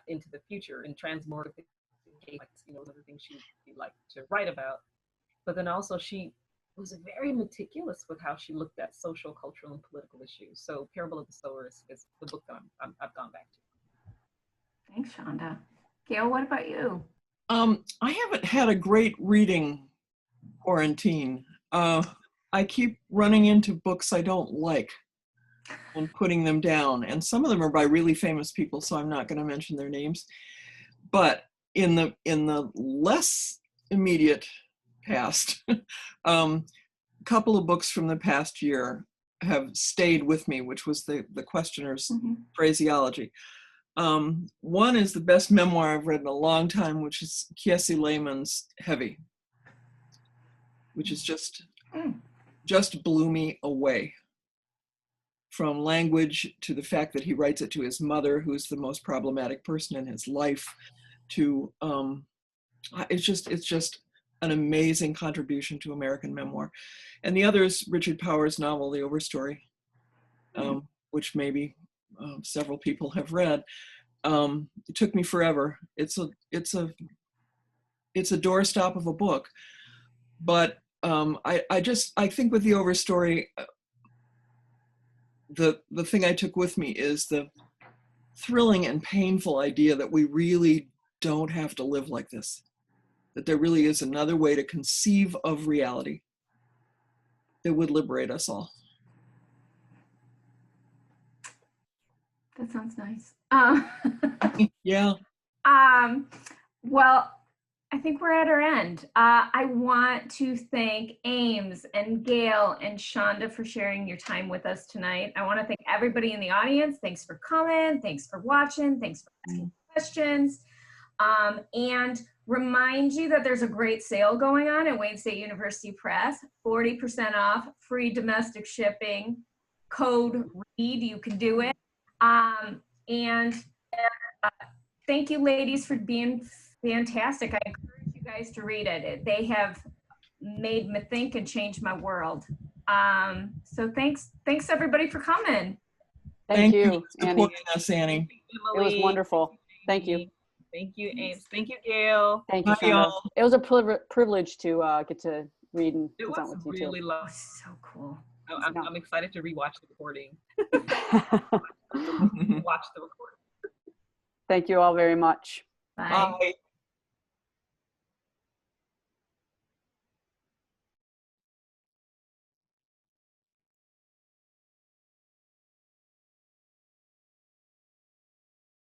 S3: into the future, and transmortification, other things she liked to write about. But then also she was very meticulous with how she looked at social, cultural, and political issues. So Parable of the Sower is the book that I've gone back to.
S1: Thanks, Shonda. Gail, what about you?
S2: I haven't had a great reading quarantine. I keep running into books I don't like and putting them down. And some of them are by really famous people, so I'm not going to mention their names. But in the less immediate past, a couple of books from the past year have stayed with me, which was the questioner's phraseology. One is the best memoir I've read in a long time, which is Kiesi Lehman's Heavy, which is just blew me away. From language to the fact that he writes it to his mother, who's the most problematic person in his life, to it's just an amazing contribution to American memoir. And the other is Richard Powers' novel, The Overstory, which maybe several people have read. It took me forever. It's a doorstop of a book, but I think with The Overstory, the thing I took with me is the thrilling and painful idea that we really don't have to live like this, that there really is another way to conceive of reality that would liberate us all.
S1: That sounds nice.
S2: Yeah.
S1: Well, I think we're at our end. I want to thank Ames and Gail and Shonda for sharing your time with us tonight. I want to thank everybody in the audience. Thanks for coming. Thanks for watching. Thanks for asking questions. And remind you that there's a great sale going on at Wayne State University Press. 40% off, free domestic shipping. Code READ, you can do it. Thank you, ladies, for being fantastic. I encourage you guys to read it. They have made me think and changed my world. So thanks everybody for coming.
S4: Thank you,
S2: for
S4: Annie.
S2: supporting us, Annie.
S4: It was wonderful. Thank you.
S3: Thank you, Ames. Thank you, Gail.
S4: Thank you,
S2: Bye,
S4: Shonda.
S2: y'all.
S4: It was a privilege to get to read and
S3: It
S4: present
S3: was
S4: with you
S3: really
S4: too.
S3: lovely.
S1: So cool.
S3: I'm excited to rewatch the recording. Watch the recording.
S4: Thank you all very much.
S1: Bye.
S2: Bye.